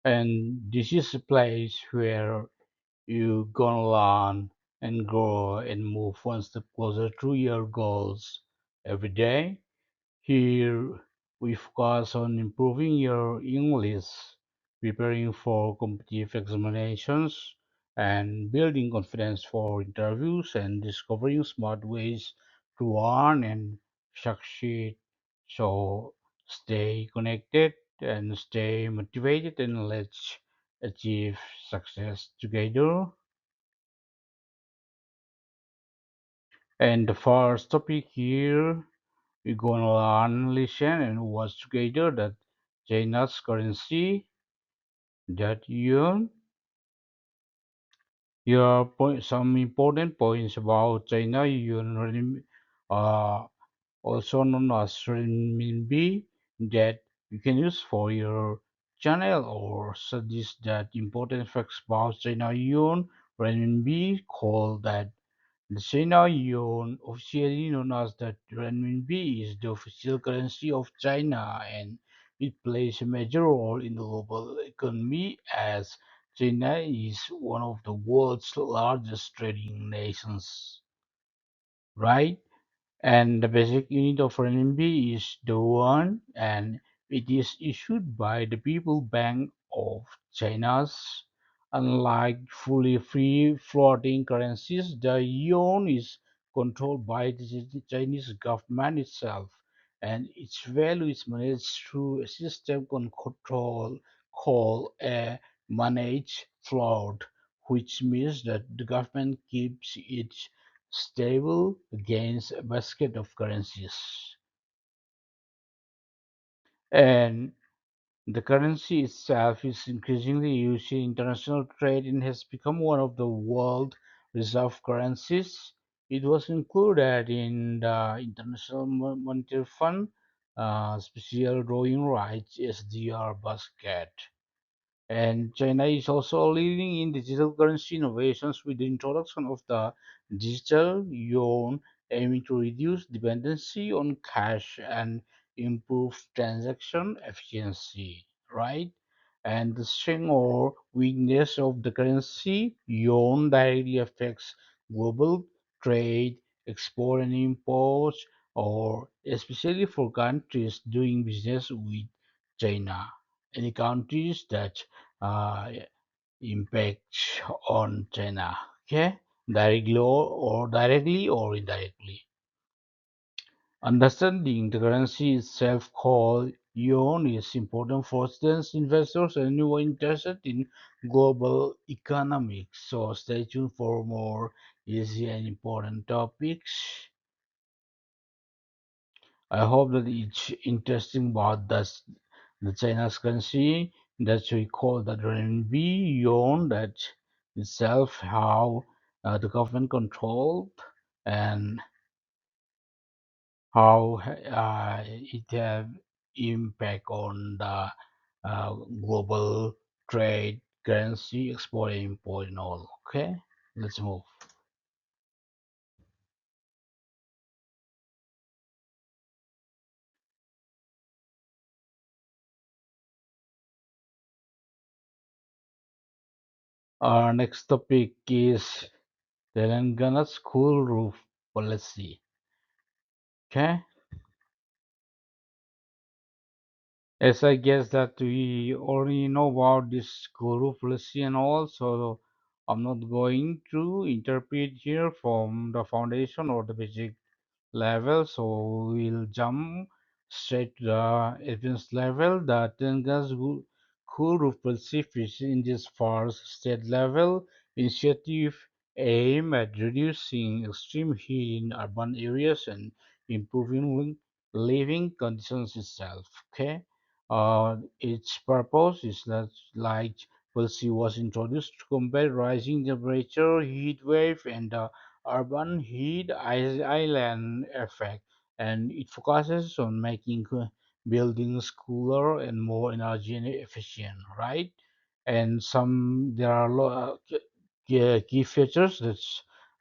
And this is a place where you gonna learn and grow and move one step closer to your goals every day. Here we focus on improving your English, preparing for competitive examinations, and building confidence for interviews and discovering smart ways to earn and succeed. So stay connected and stay motivated and let's achieve success together. And the first topic here we're gonna learn, listen, and watch together that China's currency, that yuan. Some important points about China yuan, uh, also known as renminbi, that you can use for your channel or suggest that important facts about China yuan, renminbi, called that the China yuan, officially known as the renminbi, is the official currency of China and it plays a major role in the global economy as China is one of the world's largest trading nations, right? And the basic unit of renminbi is the yuan, and it is issued by the People Bank of China's. Unlike fully free floating currencies, the yuan is controlled by the Chinese government itself, and its value is managed through a system control called a managed float, which means that the government keeps it stable against a basket of currencies. And the currency itself is increasingly used in international trade and has become one of the world reserve currencies. It was included in the International Monetary Fund special drawing rights SDR basket. And China is also leading in digital currency innovations with the introduction of the digital yuan, aiming to reduce dependency on cash and improve transaction efficiency, right? And the strength or weakness of the currency yuan directly affects global trade, export and imports, or especially for countries doing business with China. Any countries that uh, impact on China, okay, directly or indirectly. Understanding the currency itself called yuan is important for students, investors, and anyone interested in global economics. So stay tuned for more easy and important topics. I hope that it's interesting about the China's currency that we call the renminbi yuan that itself how the government controlled and how it have impact on the global trade, currency, export and import and all. Okay, let's move. Our next topic is Telangana school roof policy. Okay. As I guess that we already know about this guru policy and all, so I'm not going to interpret here from the foundation or the basic level, so we'll jump straight to the advanced level. The Tengas Guru policy is in this first state level initiative aim at reducing extreme heat in urban areas and improving living conditions itself. Okay. Its purpose is that like policy was introduced to combat rising temperature, heat wave, and the urban heat island effect, and it focuses on making buildings cooler and more energy efficient, right? And some there are key features that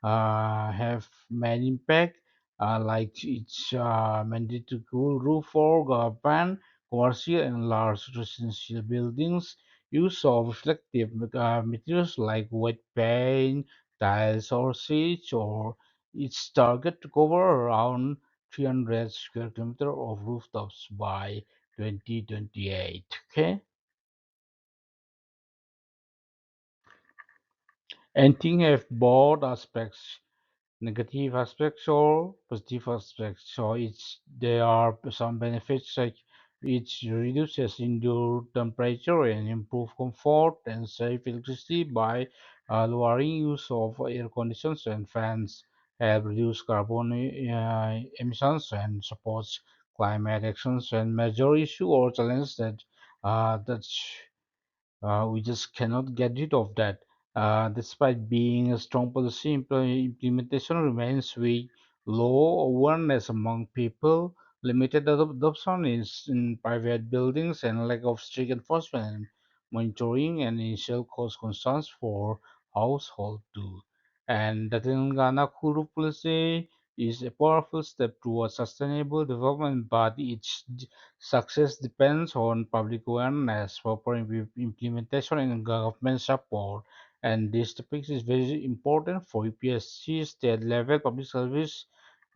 have main impact, like it's mandated to cool roof for urban, commercial, and large residential buildings. use of reflective materials like wet paint, tiles, or sheets, or its target to cover around 300 square kilometer of rooftops by 2028. Okay, anything have both aspects, negative aspects or positive aspects. So it's there are some benefits like it reduces indoor temperature and improve comfort and save electricity by lowering use of air conditioners and fans, help reduce carbon emissions and supports climate actions and major issue or challenge that we just cannot get rid of that. Despite being a strong policy, implementation remains weak. Low awareness among people, limited adoption is in private buildings, and lack of strict enforcement and monitoring and initial cause concerns for household too. And the Telangana Kuru policy is a powerful step towards sustainable development, but its success depends on public awareness, proper implementation, and government support. And this topic is very important for UPSC, state level public service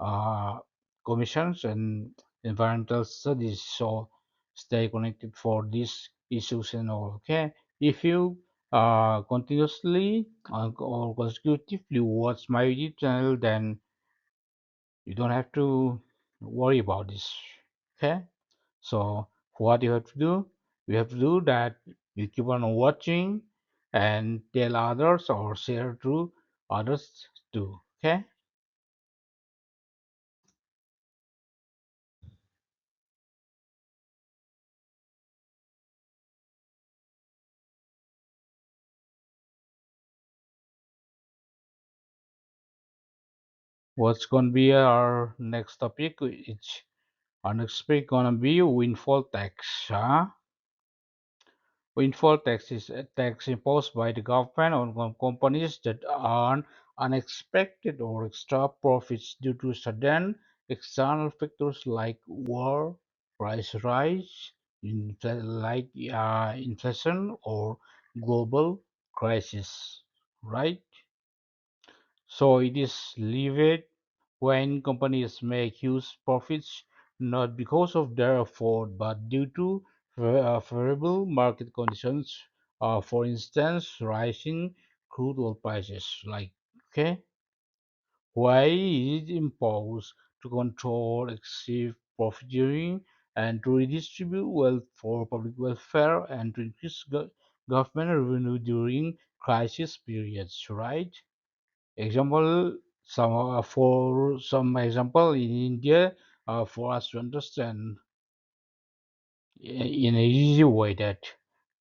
uh, commissions, and environmental studies. So stay connected for these issues and all. Okay, if you continuously or consecutively watch my YouTube channel, then you don't have to worry about this. Okay. So what you have to do, you have to do that you keep on watching and tell others or share to others too. Okay. What's gonna be our next topic? It's our next topic gonna be windfall tax. Huh? Windfall tax is a tax imposed by the government on companies that earn unexpected or extra profits due to sudden external factors like war, price rise, inflation, or global crisis. Right? So it is levied when companies make huge profits not because of their effort but due to favorable market conditions. For instance, rising crude oil prices. Like, okay, why is it imposed to control excessive profiteering and to redistribute wealth for public welfare and to increase government revenue during crisis periods, right? Example, for some example in India, for us to understand in a easy way that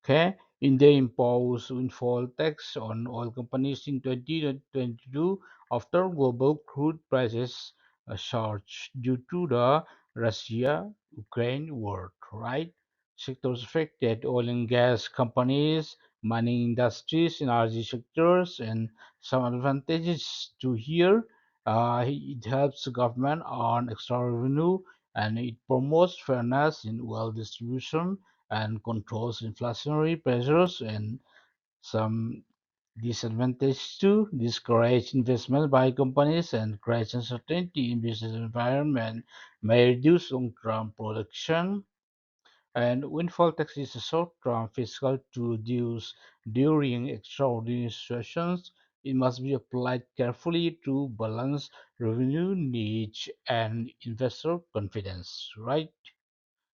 okay, India imposed windfall tax on oil companies in 2022 after global crude prices surged due to the Russia-Ukraine war. Right, sectors affected: oil and gas companies, mining industries, energy sectors, and some advantages to here. It helps government earn extra revenue and it promotes fairness in wealth distribution and controls inflationary pressures and some disadvantage to discourage investment by companies and create uncertainty in business environment may reduce long-term production and windfall tax is a short-term fiscal to use during extraordinary situations. It must be applied carefully to balance revenue needs and investor confidence, right?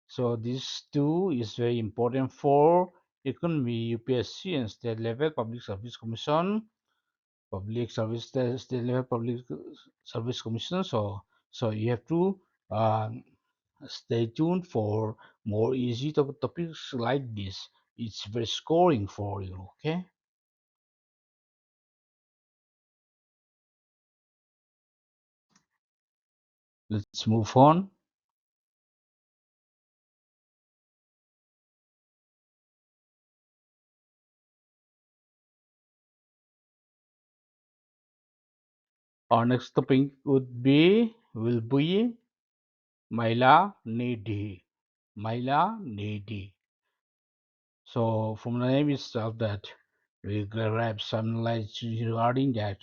So this too is very important for economy, UPSC and state level public service commission, state level public service commission. So you have to um, stay tuned for more easy topics like this. It's very scoring for you. Okay, let's move on. Our next topic will be Mahilanidhi. Mahilanidhi. So from the name itself that we grab some light regarding that.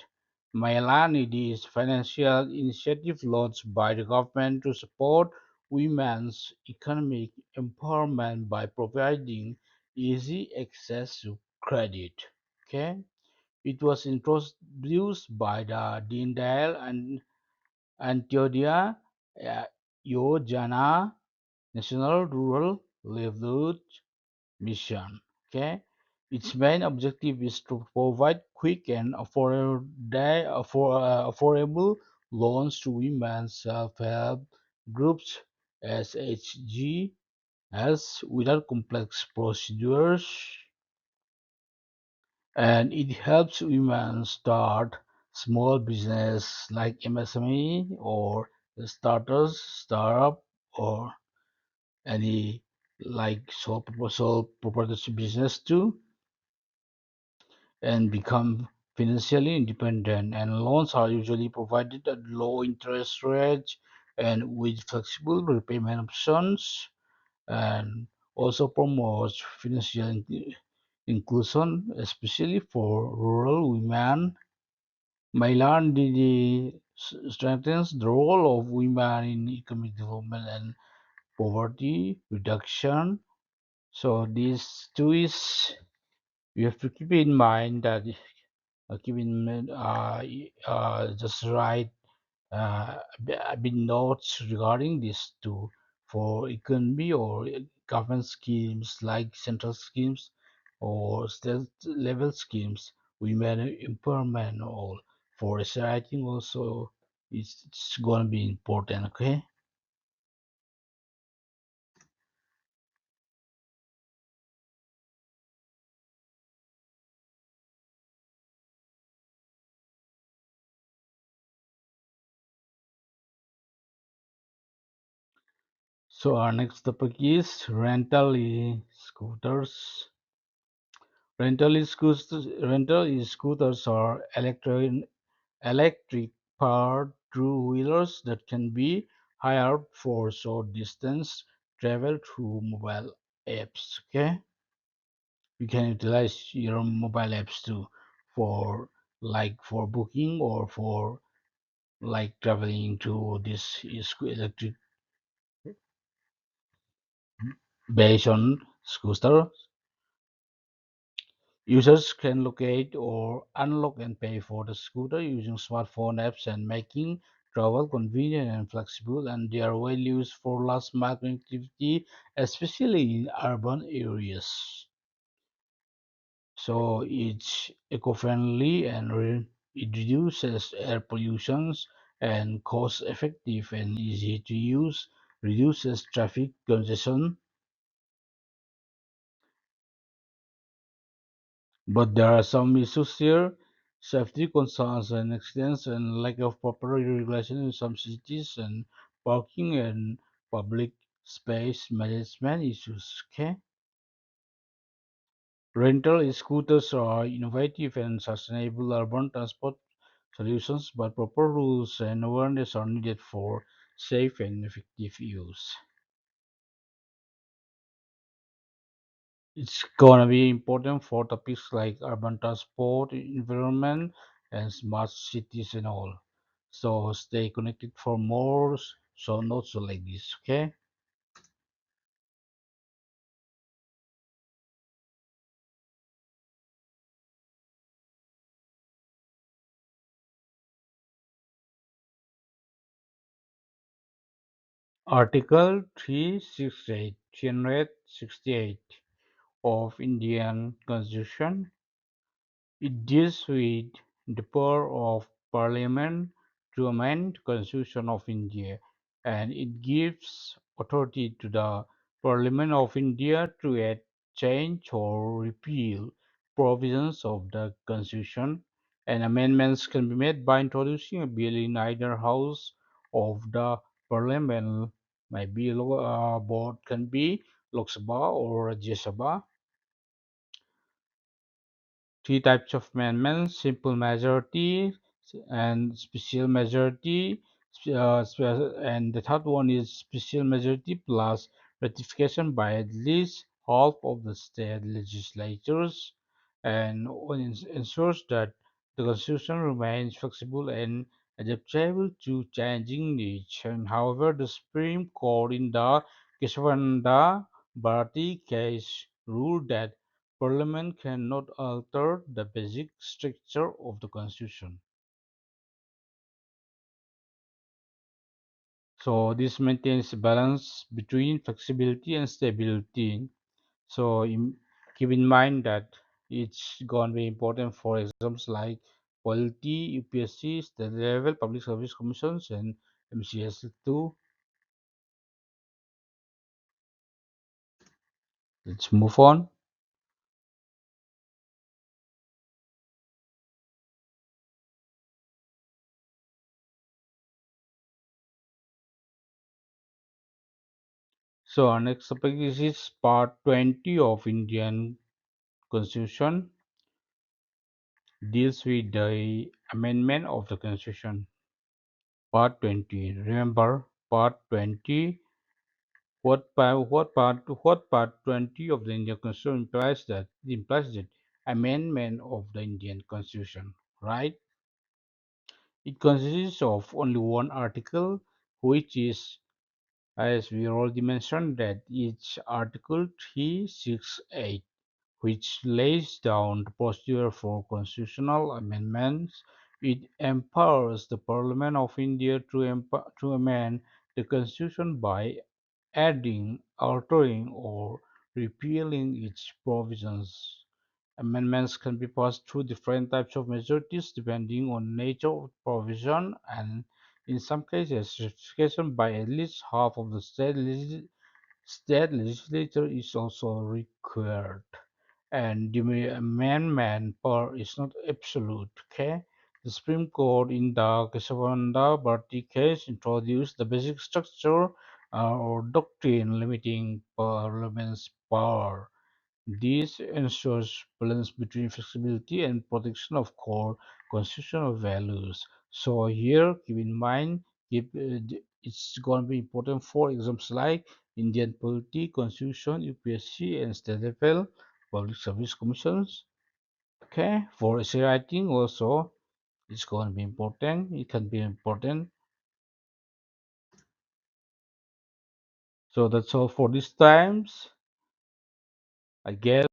Mahilanidhi is financial initiative launched by the government to support women's economic empowerment by providing easy access to credit. Okay, it was introduced by the Deen Dayal and Antyodaya Yojana National Rural Livelihood Mission. Okay, its main objective is to provide quick and affordable loans to women self-help groups (SHGs) without complex procedures, and it helps women start small business like MSME or startup or any like sole proprietorship business too, and become financially independent. And loans are usually provided at low interest rates and with flexible repayment options, and also promotes financial inclusion, especially for rural women. Mahilanidhi strengthens the role of women in economic development and poverty reduction. So these two is you have to keep in mind that keep in mind, just write a bit notes regarding this too for economy or government schemes like central schemes or state level schemes, women empowerment or forest writing also it's going to be important. Okay, so our next topic is rental scooters. Rental scooters are electric powered two-wheelers that can be hired for short distance travel through mobile apps. Okay, you can utilize your mobile apps too for like for booking or for like traveling to this electric based on scooter. Users can locate or unlock and pay for the scooter using smartphone apps and making travel convenient and flexible, and they are well used for last mile connectivity, especially in urban areas. So it's eco-friendly and it reduces air pollutions and cost effective and easy to use, reduces traffic congestion. But there are some issues here: safety concerns and accidents and lack of proper regulation in some cities and parking and public space management issues. Okay, rental scooters are innovative and sustainable urban transport solutions, but proper rules and awareness are needed for safe and effective use. It's gonna be important for topics like urban transport, environment, and smart cities and all. So stay connected for more. So notes like this. Okay. Article 368 of Indian Constitution. It deals with the power of Parliament to amend Constitution of India, and it gives authority to the Parliament of India to add, change or repeal provisions of the Constitution, and amendments can be made by introducing a bill in either house of the Parliament. Maybe both can be Lok Sabha or Rajya Sabha. Three types of amendments: simple majority and special majority. And the third one is special majority plus ratification by at least half of the state legislatures and ensures that the constitution remains flexible and adaptable to changing needs. And however, the Supreme Court in the Keshavanda Bharati case ruled that Parliament cannot alter the basic structure of the constitution. So this maintains a balance between flexibility and stability. So keep in mind that it's going to be important for exams like polity, UPSC, state level, public service commissions, and MCS too. Let's move on. So our next topic is part 20 of Indian Constitution, deals with the amendment of the Constitution. Part 20. Remember, part 20. What part 20 of the Indian Constitution implies that amendment of the Indian Constitution, right? It consists of only one article, which is, as we already mentioned, that each Article 368, which lays down the procedure for constitutional amendments. It empowers the Parliament of India to amend the Constitution by adding, altering, or repealing its provisions. Amendments can be passed through different types of majorities depending on nature of provision, and in some cases ratification by at least half of the state legislature is also required. And the amendment power is not absolute. Okay, the Supreme Court in the Kesavanda Bharti case introduced the basic structure or doctrine limiting Parliament's power. This ensures balance between flexibility and protection of core constitutional values. So here, keep in mind, it's going to be important for exams like Indian polity, constitution, UPSC, and state level public service commissions. Okay, for essay writing also, it's going to be important. It can be important. So that's all for this times, I guess,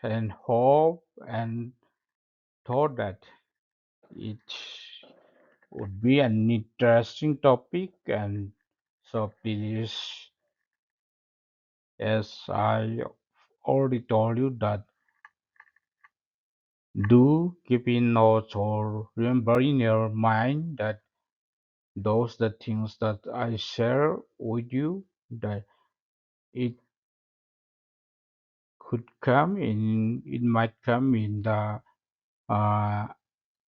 and hope and thought that it would be an interesting topic. And so please, as I already told you, that do keep in notes or remember in your mind that those the things that I share with you, that it it might come in the uh,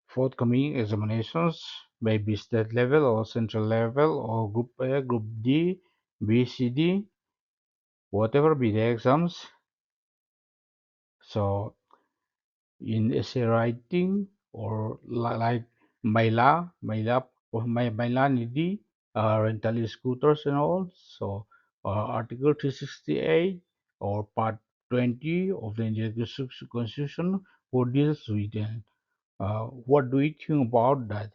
forthcoming examinations, maybe state level or central level or group A, group D, B, C, D, whatever be the exams. So in essay writing or like Mahilanidhi, rentalescooters and all. So Article 368 or Part 20 of the Indian Constitution, what deals with what do you think about that?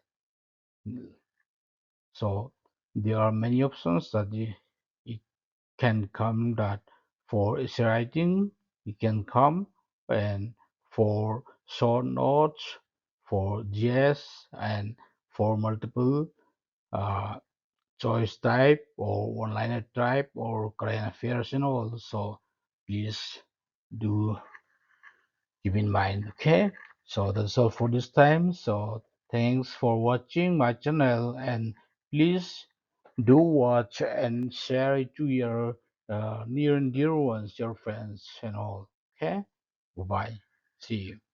So there are many options that it can come, that for essay writing it can come, and for short notes, for GS, and for multiple uh, choice type or one-liner type or current affairs and all. So please do keep in mind. Okay, so that's all for this time. So thanks for watching my channel, and please do watch and share it to your near and dear ones, your friends and all. Okay, bye bye, see you.